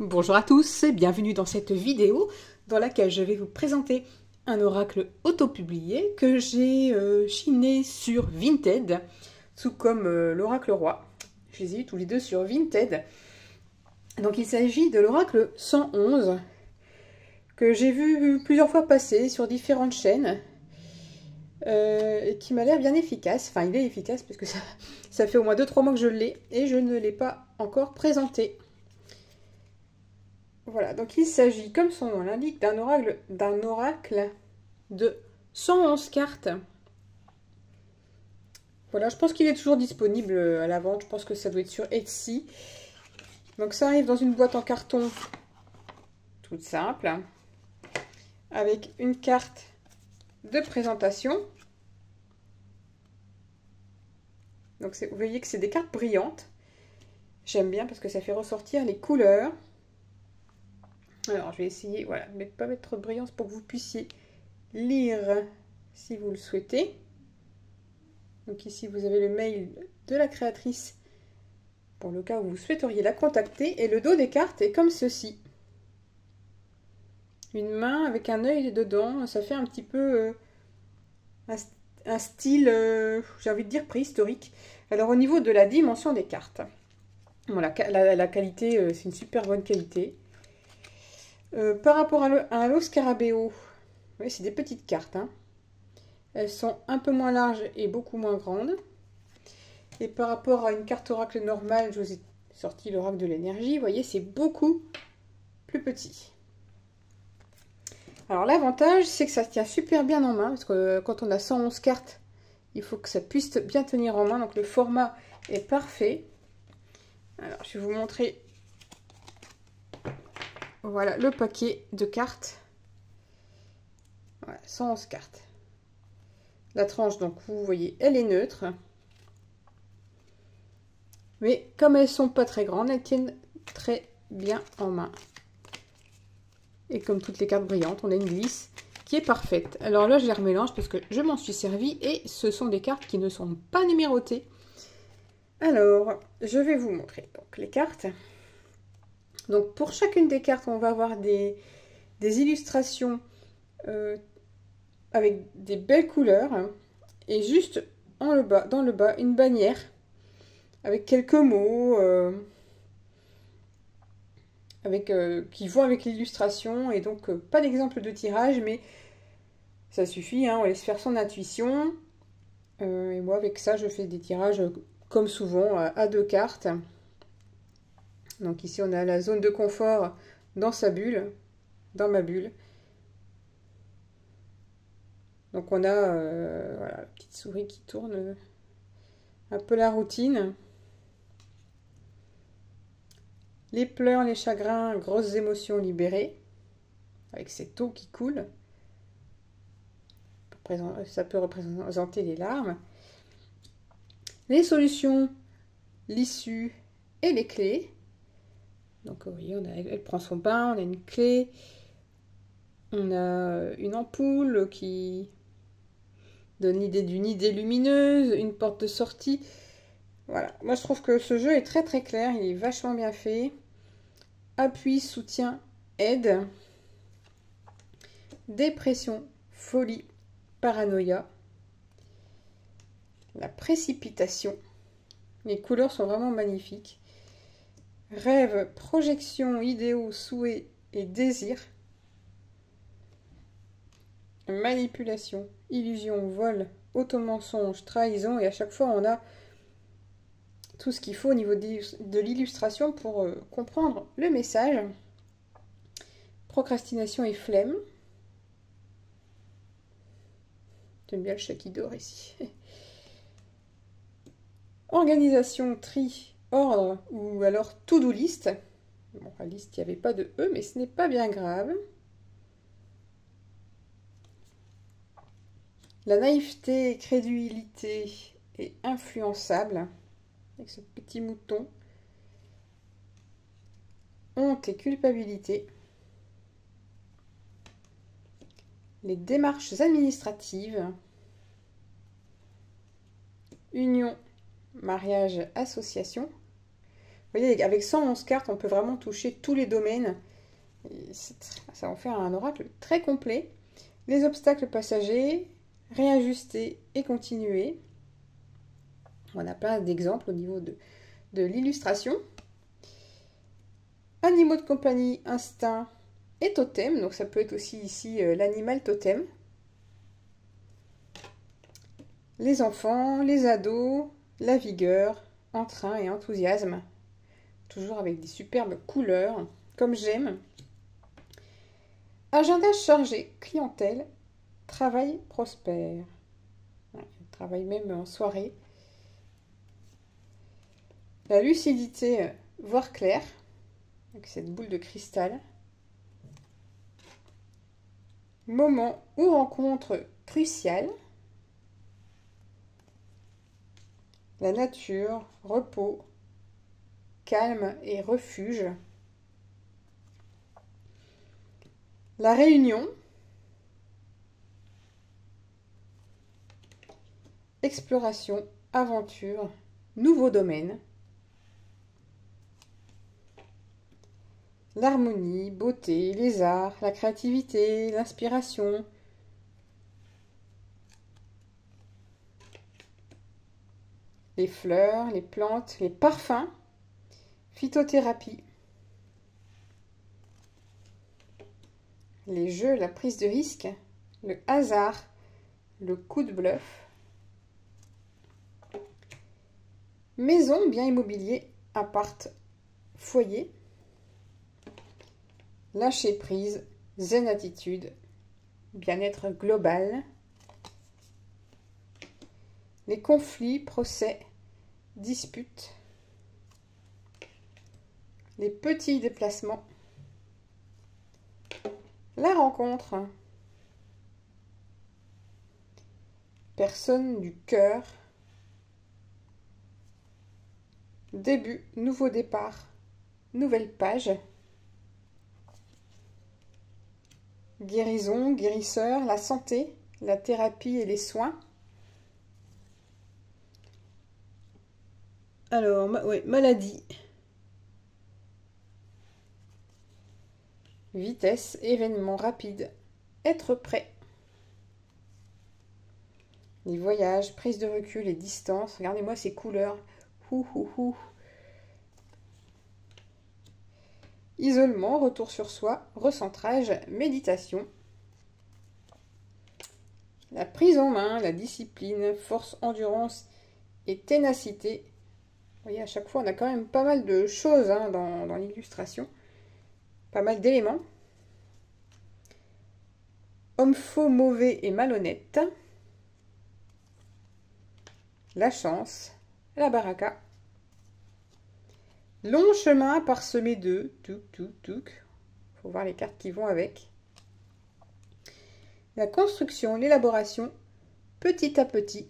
Bonjour à tous et bienvenue dans cette vidéo dans laquelle je vais vous présenter un oracle auto-publié que j'ai chiné sur Vinted, tout comme l'oracle roi. Je les ai eu tous les deux sur Vinted. Donc il s'agit de l'oracle 111 que j'ai vu plusieurs fois passer sur différentes chaînes et qui m'a l'air bien efficace. Enfin, il est efficace parce que ça fait au moins 2-3 mois que je l'ai et je ne l'ai pas encore présenté. Voilà, donc il s'agit, comme son nom l'indique, d'un oracle de 111 cartes. Voilà, je pense qu'il est toujours disponible à la vente. Je pense que ça doit être sur Etsy. Donc ça arrive dans une boîte en carton toute simple, avec une carte de présentation. Donc vous voyez que c'est des cartes brillantes. J'aime bien parce que ça fait ressortir les couleurs. Alors je vais essayer, voilà, de ne pas mettre trop de brillance pour que vous puissiez lire si vous le souhaitez. Donc ici vous avez le mail de la créatrice pour le cas où vous souhaiteriez la contacter. Et le dos des cartes est comme ceci. Une main avec un œil dedans, ça fait un petit peu un style, j'ai envie de dire préhistorique. Alors au niveau de la dimension des cartes, bon, la qualité, c'est une super bonne qualité. Par rapport à un Los Scarabeo, oui, c'est des petites cartes, hein. Elles sont un peu moins larges et beaucoup moins grandes. Et par rapport à une carte oracle normale, je vous ai sorti l'oracle de l'énergie, vous voyez, c'est beaucoup plus petit. Alors l'avantage, c'est que ça tient super bien en main, parce que quand on a 111 cartes, il faut que ça puisse bien tenir en main, donc le format est parfait. Alors je vais vous montrer, voilà, le paquet de cartes. Voilà, 111 cartes. La tranche, donc vous voyez, elle est neutre. Mais comme elles sont pas très grandes, elles tiennent très bien en main. Et comme toutes les cartes brillantes, on a une glisse qui est parfaite. Alors là, je les remélange parce que je m'en suis servi et ce sont des cartes qui ne sont pas numérotées. Alors, je vais vous montrer donc les cartes. Donc pour chacune des cartes, on va avoir des illustrations avec des belles couleurs. Et juste dans le bas, une bannière avec quelques mots qui vont avec l'illustration. Et donc, pas d'exemple de tirage, mais ça suffit, hein, on laisse faire son intuition. Et moi, avec ça, je fais des tirages comme souvent à 2 cartes. Donc ici, on a la zone de confort dans sa bulle, dans ma bulle. Donc on a voilà, la petite souris qui tourne un peu la routine. Les pleurs, les chagrins, grosses émotions libérées, avec cette eau qui coule. Ça peut représenter les larmes. Les solutions, l'issue et les clés. Donc vous voyez, elle prend son bain, on a une clé, on a une ampoule qui donne l'idée d'une idée lumineuse, une porte de sortie. Voilà, moi je trouve que ce jeu est très très clair, il est vachement bien fait. Appui, soutien, aide. Dépression, folie, paranoïa. La précipitation. Les couleurs sont vraiment magnifiques. Rêve, projection, idéaux, souhaits et désirs. Manipulation, illusion, vol, auto-mensonge, trahison. Et à chaque fois, on a tout ce qu'il faut au niveau de l'illustration pour comprendre le message. Procrastination et flemme. J'aime bien le chat qui dort ici. Organisation, tri, ordre ou alors to-do list. Bon, la liste, il n'y avait pas de E, mais ce n'est pas bien grave. La naïveté, crédulité et influençable, avec ce petit mouton. Honte et culpabilité. Les démarches administratives. Union, mariage, association. voyez, avec 111 cartes, on peut vraiment toucher tous les domaines. Ça en fait un oracle très complet. Les obstacles passagers, réajuster et continuer. On a plein d'exemples au niveau de l'illustration. Animaux de compagnie, instinct et totem. Donc ça peut être aussi ici l'animal totem. Les enfants, les ados, la vigueur, entrain et enthousiasme. Toujours avec des superbes couleurs, comme j'aime. Agenda chargé, clientèle, travail prospère. Ouais, travail même en soirée. La lucidité, voir clair, avec cette boule de cristal. Moment ou rencontre cruciale. La nature, repos, calme et refuge. La réunion. Exploration, aventure, nouveau domaine. L'harmonie, beauté, les arts, la créativité, l'inspiration. Les fleurs, les plantes, les parfums. Phytothérapie. Les jeux, la prise de risque. Le hasard, le coup de bluff. Maison, bien immobilier, appart, foyer. Lâcher prise, zen attitude, bien-être global. Les conflits, procès, disputes. Les petits déplacements. La rencontre. Personne du cœur. Début, nouveau départ, nouvelle page. Guérison, guérisseur, la santé, la thérapie et les soins. Alors, ouais, maladie. Vitesse, événement rapide, être prêt. Les voyages, prise de recul et distance. Regardez-moi ces couleurs. Isolement, retour sur soi, recentrage, méditation. La prise en main, la discipline, force, endurance et ténacité. Vous voyez, à chaque fois, on a quand même pas mal de choses hein, dans l'illustration. Pas mal d'éléments. Homme faux, mauvais et malhonnête. La chance, la baraka. Long chemin parsemé de touc. Faut voir les cartes qui vont avec. La construction, l'élaboration, petit à petit,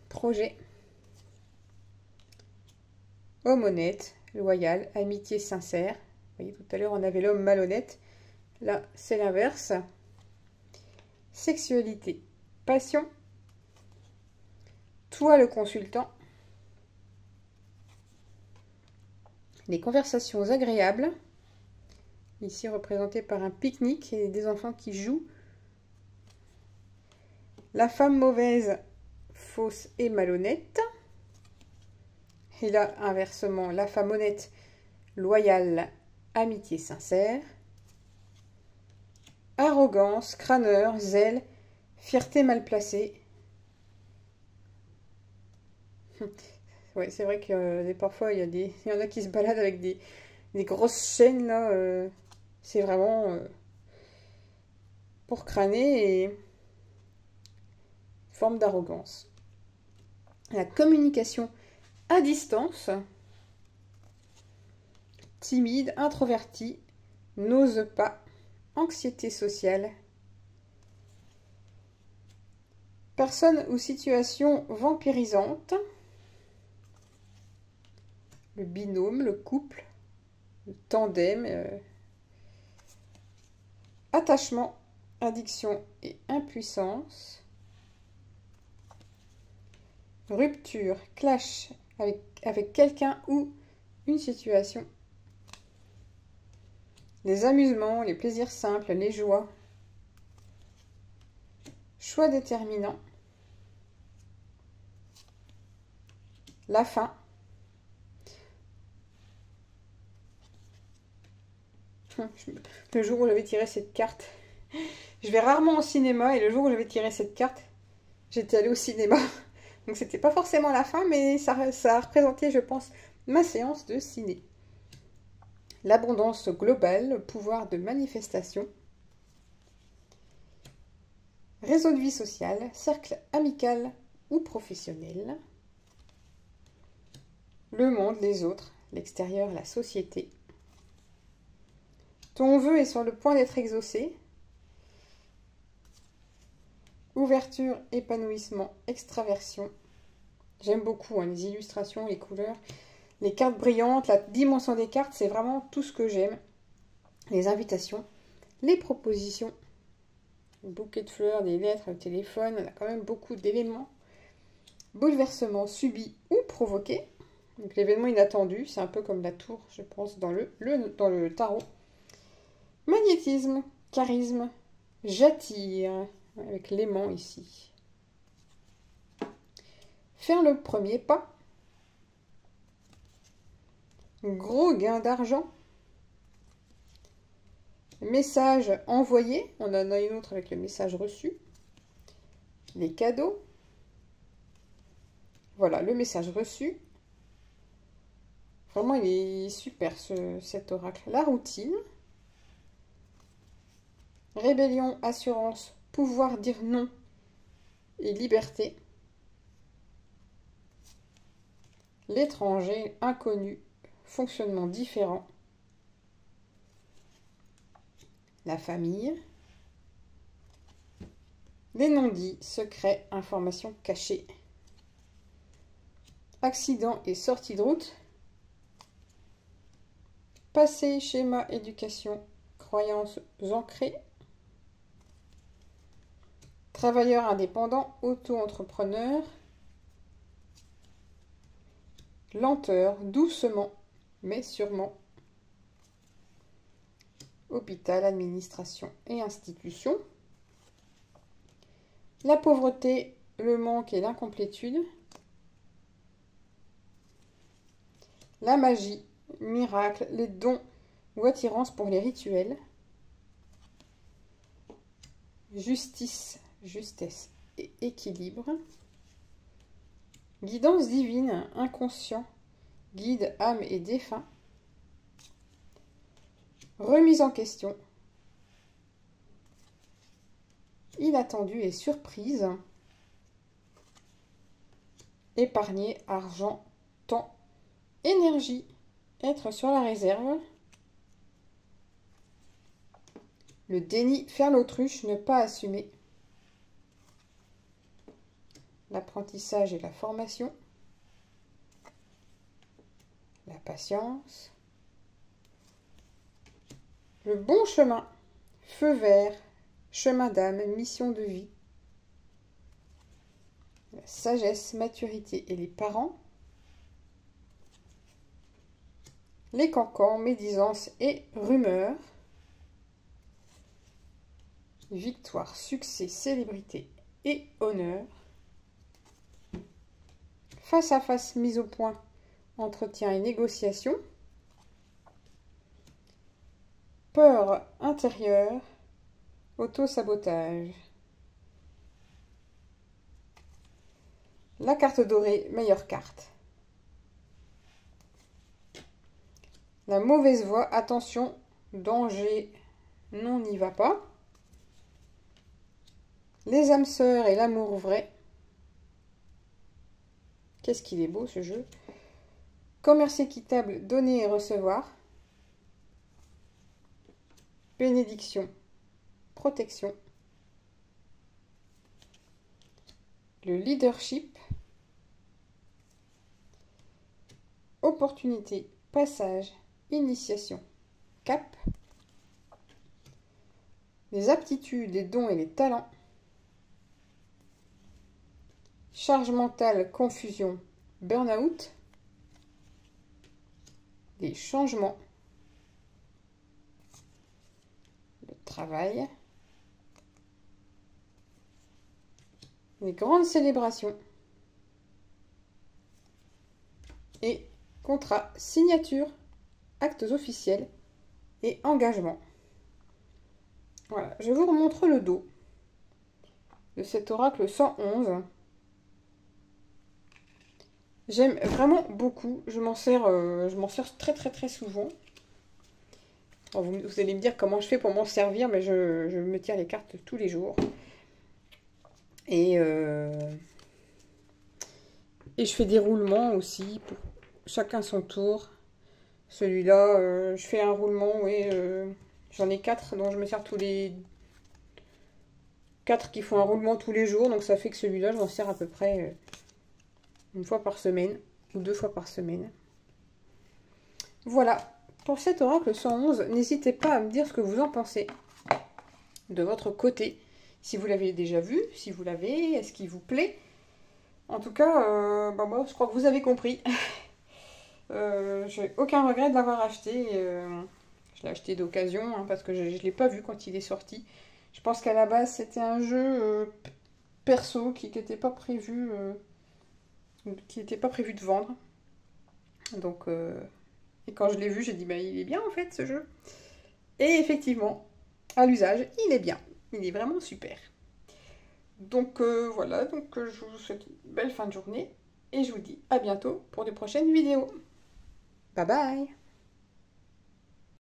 projet. Homme honnête, loyal, amitié sincère. Vous voyez, tout à l'heure, on avait l'homme malhonnête. Là, c'est l'inverse. Sexualité, passion. Toi, le consultant. Les conversations agréables. Ici, représentées par un pique-nique et des enfants qui jouent. La femme mauvaise, fausse et malhonnête. Et là, inversement, la femme honnête, loyale, amitié sincère. Arrogance, crâneur, zèle, fierté mal placée. Ouais, c'est vrai que parfois, il y en a qui se baladent avec des grosses chaînes, là. C'est vraiment pour crâner et forme d'arrogance. La communication à distance. Timide, introverti, n'ose pas, anxiété sociale. Personne ou situation vampirisante. Le binôme, le couple, le tandem. Attachement, addiction et impuissance. Rupture, clash avec quelqu'un ou une situation. Les amusements, les plaisirs simples, les joies. Choix déterminant. La fin. Le jour où j'avais tiré cette carte, je vais rarement au cinéma et le jour où j'avais tiré cette carte, j'étais allée au cinéma. Donc c'était pas forcément la fin, mais ça a représenté, je pense, ma séance de ciné. L'abondance globale, le pouvoir de manifestation. Réseau de vie sociale, cercle amical ou professionnel. Le monde, les autres, l'extérieur, la société. Ton vœu est sur le point d'être exaucé. Ouverture, épanouissement, extraversion. J'aime beaucoup les illustrations, les couleurs, les cartes brillantes, la dimension des cartes, c'est vraiment tout ce que j'aime. Les invitations, les propositions, le bouquet de fleurs, des lettres, le téléphone, on a quand même beaucoup d'éléments. Bouleversement subi ou provoqué. Donc l'événement inattendu, c'est un peu comme la tour, je pense, dans le tarot. Magnétisme, charisme, j'attire, avec l'aimant ici. Faire le premier pas. Gros gain d'argent. Message envoyé, on en a une autre avec le message reçu. Les cadeaux. Voilà, le message reçu. Vraiment, il est super cet oracle. La routine. Rébellion, assurance, pouvoir dire non et liberté. L'étranger, inconnu, fonctionnement différent. La famille. Les non-dits, secrets, informations cachées. Accident et sortie de route. Passé, schéma, éducation, croyances ancrées. Travailleur indépendant, auto-entrepreneur. Lenteur, doucement, mais sûrement. Hôpital, administration et institution. La pauvreté, le manque et l'incomplétude. La magie, miracle, les dons ou attirance pour les rituels. Justice, justesse et équilibre. Guidance divine, inconscient, guide, âme et défunt. Remise en question. Inattendu et surprise. Épargner, argent, temps, énergie. Être sur la réserve. Le déni, faire l'autruche, ne pas assumer. L'apprentissage et la formation. La patience. Le bon chemin. Feu vert. Chemin d'âme. Mission de vie. La sagesse, maturité et les parents. Les cancans, médisance et rumeurs. Victoire, succès, célébrité et honneur. Face à face, mise au point, entretien et négociation. Peur intérieure, auto-sabotage. La carte dorée, meilleure carte. La mauvaise voie, attention, danger, non, n'y va pas. Les âmes sœurs et l'amour vrai. Qu'est-ce qu'il est beau ce jeu. Commerce équitable, donner et recevoir. Bénédiction, protection. Le leadership. Opportunité, passage, initiation, cap. Les aptitudes, les dons et les talents. Charge mentale, confusion, burn-out. les changements, le travail, les grandes célébrations et contrats, signatures, actes officiels et engagements. Voilà, je vous remontre le dos de cet oracle 111. J'aime vraiment beaucoup, je m'en sers très souvent. Bon, vous allez me dire comment je fais pour m'en servir, mais je me tire les cartes tous les jours. Et je fais des roulements aussi, pour chacun son tour. Celui-là, je fais un roulement, oui, j'en ai 4, donc je me sers tous les 4 qui font un roulement tous les jours. Donc ça fait que celui-là, je m'en sers à peu près une fois par semaine ou 2 fois par semaine. Voilà, pour cet oracle 111, n'hésitez pas à me dire ce que vous en pensez de votre côté. Si vous l'avez déjà vu, si vous l'avez, est-ce qu'il vous plaît? En tout cas, moi, je crois que vous avez compris. J'ai aucun regret de l'avoir acheté. Je l'ai acheté d'occasion hein, parce que je ne l'ai pas vu quand il est sorti. Je pense qu'à la base, c'était un jeu perso qui n'était pas prévu, de vendre. Donc, et quand je l'ai vu, j'ai dit, bah, il est bien en fait ce jeu. Et effectivement, à l'usage, il est bien. Il est vraiment super. Donc voilà, je vous souhaite une belle fin de journée. Et je vous dis à bientôt pour de prochaines vidéos. Bye bye!